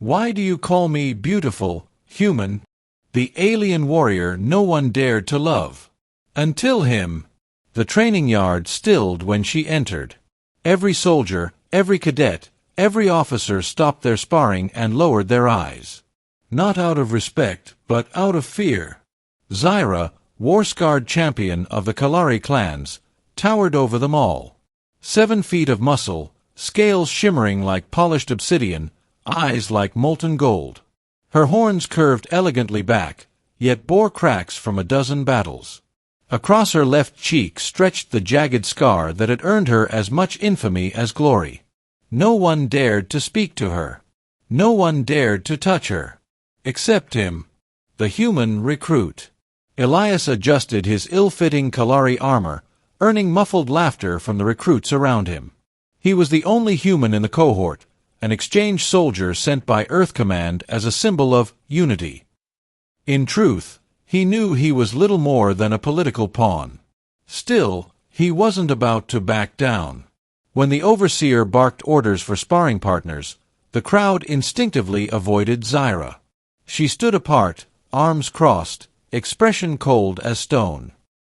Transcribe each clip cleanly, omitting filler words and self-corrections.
Why do you call me beautiful, human? The alien warrior no one dared to love. Until him. The training yard stilled when she entered. Every soldier, every cadet, every officer stopped their sparring and lowered their eyes. Not out of respect, but out of fear. Zyra, war-scarred champion of the Kalari clans, towered over them all. 7 feet of muscle, scales shimmering like polished obsidian, eyes like molten gold. Her horns curved elegantly back, yet bore cracks from a dozen battles. Across her left cheek stretched the jagged scar that had earned her as much infamy as glory. No one dared to speak to her. No one dared to touch her. Except him. The human recruit. Elias adjusted his ill-fitting Kalari armor, earning muffled laughter from the recruits around him. He was the only human in the cohort, an exchange soldier sent by Earth Command as a symbol of unity. In truth, he knew he was little more than a political pawn. Still, he wasn't about to back down. When the overseer barked orders for sparring partners, the crowd instinctively avoided Zyra. She stood apart, arms crossed, expression cold as stone.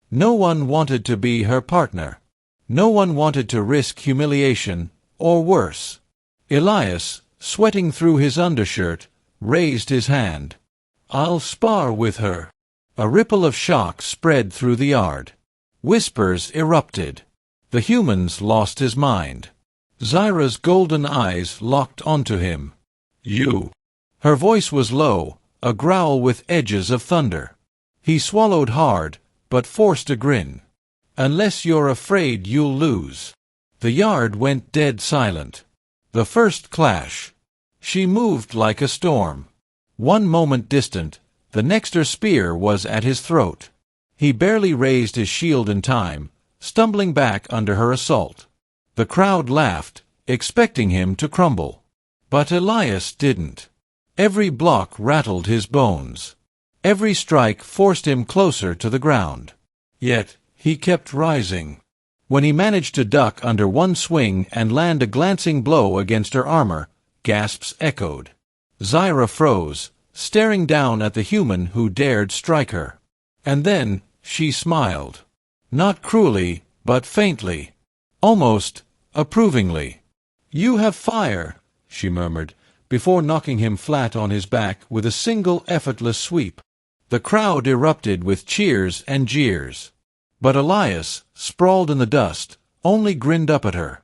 No one wanted to be her partner. No one wanted to risk humiliation, or worse. Elias, sweating through his undershirt, raised his hand. I'll spar with her. A ripple of shock spread through the yard. Whispers erupted. The humans lost his mind. Zyra's golden eyes locked onto him. You. Her voice was low, a growl with edges of thunder. He swallowed hard, but forced a grin. Unless you're afraid you'll lose. The yard went dead silent. The first clash. She moved like a storm. One moment distant, the next her spear was at his throat. He barely raised his shield in time, stumbling back under her assault. The crowd laughed, expecting him to crumble. But Elias didn't. Every block rattled his bones. Every strike forced him closer to the ground. Yet, he kept rising. When he managed to duck under one swing and land a glancing blow against her armor, gasps echoed. Zyra froze, staring down at the human who dared strike her. And then, she smiled. Not cruelly, but faintly. Almost approvingly. You have fire, she murmured, before knocking him flat on his back with a single effortless sweep. The crowd erupted with cheers and jeers. But Elias, sprawled in the dust, only grinned up at her.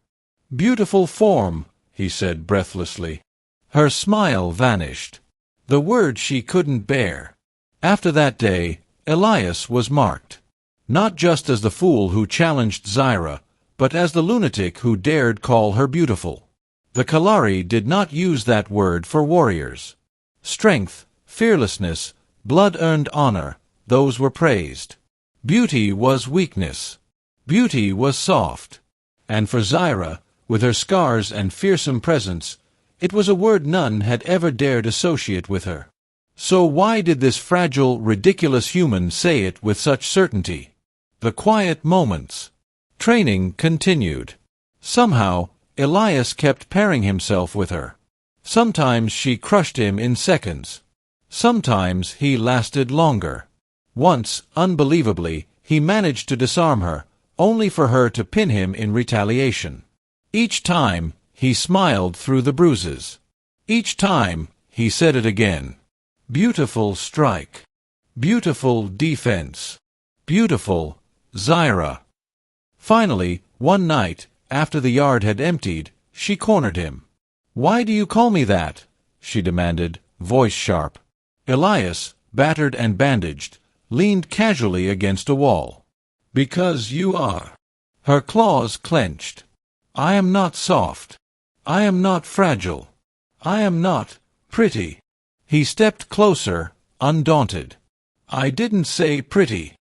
Beautiful form, he said breathlessly. Her smile vanished. The word she couldn't bear. After that day, Elias was marked. Not just as the fool who challenged Zyra, but as the lunatic who dared call her beautiful. The Kalari did not use that word for warriors. Strength, fearlessness, blood-earned honor, those were praised. Beauty was weakness. Beauty was soft. And for Zyra, with her scars and fearsome presence, it was a word none had ever dared associate with her. So why did this fragile, ridiculous human say it with such certainty? The quiet moments. Training continued. Somehow, Elias kept pairing himself with her. Sometimes she crushed him in seconds. Sometimes he lasted longer. Once, unbelievably, he managed to disarm her, only for her to pin him in retaliation. Each time, he smiled through the bruises. Each time, he said it again. Beautiful strike. Beautiful defense. Beautiful, Zyra. Finally, one night, after the yard had emptied, she cornered him. Why do you call me that? She demanded, voice sharp. Elias, battered and bandaged, leaned casually against a wall. Because you are. Her claws clenched. I am not soft. I am not fragile. I am not pretty. He stepped closer, undaunted. I didn't say pretty.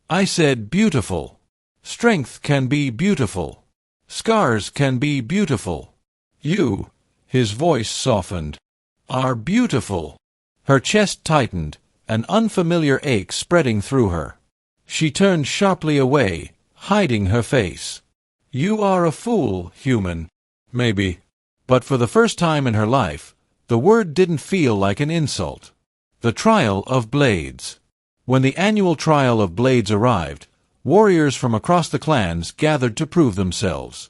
I said beautiful. Strength can be beautiful. Scars can be beautiful. You, his voice softened, are beautiful. Her chest tightened, an unfamiliar ache spreading through her. She turned sharply away, hiding her face. You are a fool, human. Maybe. But for the first time in her life, The word didn't feel like an insult. The Trial of Blades. When the annual Trial of Blades arrived, warriors from across the clans gathered to prove themselves.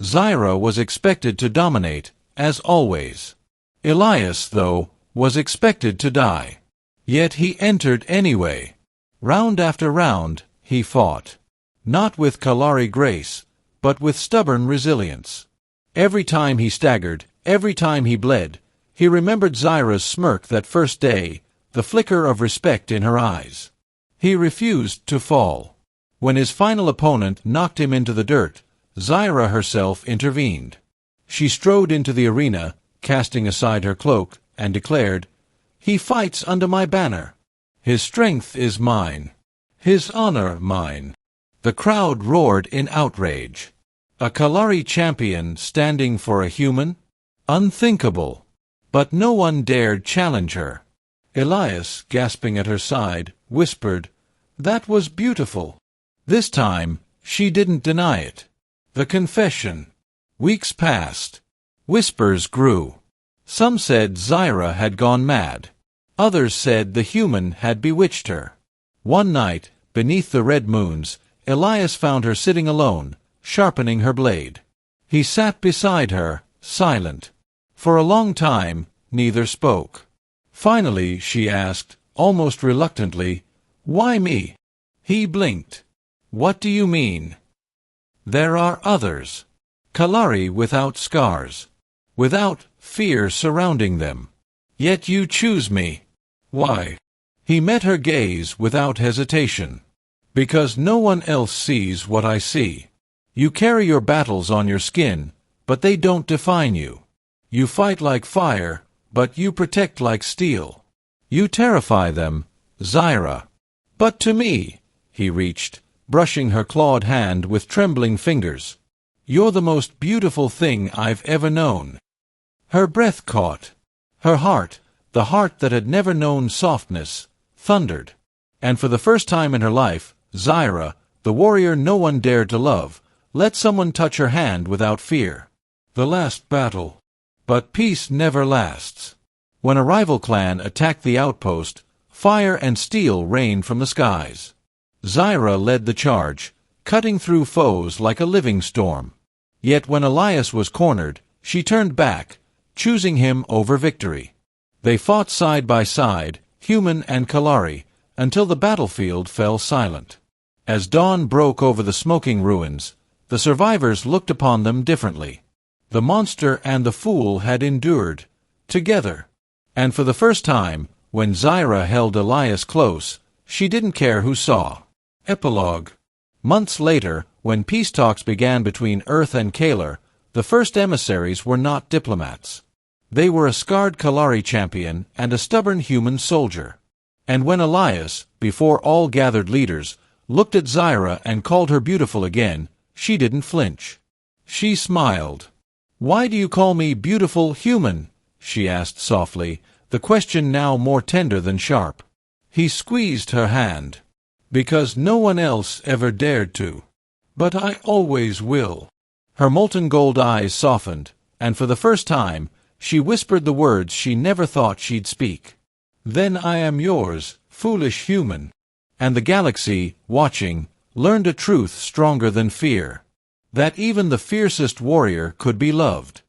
Zyra was expected to dominate, as always. Elias, though, was expected to die. Yet he entered anyway. Round after round, he fought. Not with Kalari grace, but with stubborn resilience. Every time he staggered, every time he bled, he remembered Zyra's smirk that first day, the flicker of respect in her eyes. He refused to fall. When his final opponent knocked him into the dirt, Zyra herself intervened. She strode into the arena, casting aside her cloak, and declared, "He fights under my banner. His strength is mine. His honor mine." The crowd roared in outrage. A Kalari champion standing for a human? Unthinkable. But no one dared challenge her. Elias, gasping at her side, whispered, "That was beautiful." This time, she didn't deny it. The confession. Weeks passed. Whispers grew. Some said Zyra had gone mad. Others said the human had bewitched her. One night, beneath the red moons, Elias found her sitting alone, sharpening her blade. He sat beside her, silent. For a long time, neither spoke. Finally, she asked, almost reluctantly, "Why me?" He blinked. "What do you mean?" "There are others. Kalari without scars. Without fear surrounding them. Yet you choose me. Why?" He met her gaze without hesitation. "Because no one else sees what I see. You carry your battles on your skin, but they don't define you. You fight like fire, but you protect like steel. You terrify them, Zyra. But to me," he reached, brushing her clawed hand with trembling fingers, "you're the most beautiful thing I've ever known." Her breath caught. Her heart, the heart that had never known softness, thundered. And for the first time in her life, Zyra, the warrior no one dared to love, let someone touch her hand without fear. The last battle. But peace never lasts. When a rival clan attacked the outpost, fire and steel rained from the skies. Zyra led the charge, cutting through foes like a living storm. Yet when Elias was cornered, she turned back, choosing him over victory. They fought side by side, human and Kalari, until the battlefield fell silent. As dawn broke over the smoking ruins, the survivors looked upon them differently. The monster and the fool had endured, together. And for the first time, when Zyra held Elias close, she didn't care who saw. Epilogue. Months later, when peace talks began between Earth and Kalar, the first emissaries were not diplomats. They were a scarred Kalari champion and a stubborn human soldier. And when Elias, before all gathered leaders, looked at Zyra and called her beautiful again, she didn't flinch. She smiled. "Why do you call me beautiful human?" she asked softly, the question now more tender than sharp. He squeezed her hand. "Because no one else ever dared to. But I always will." Her molten gold eyes softened, and for the first time, she whispered the words she never thought she'd speak. "Then I am yours, foolish human." And the galaxy, watching, learned a truth stronger than fear. That even the fiercest warrior could be loved.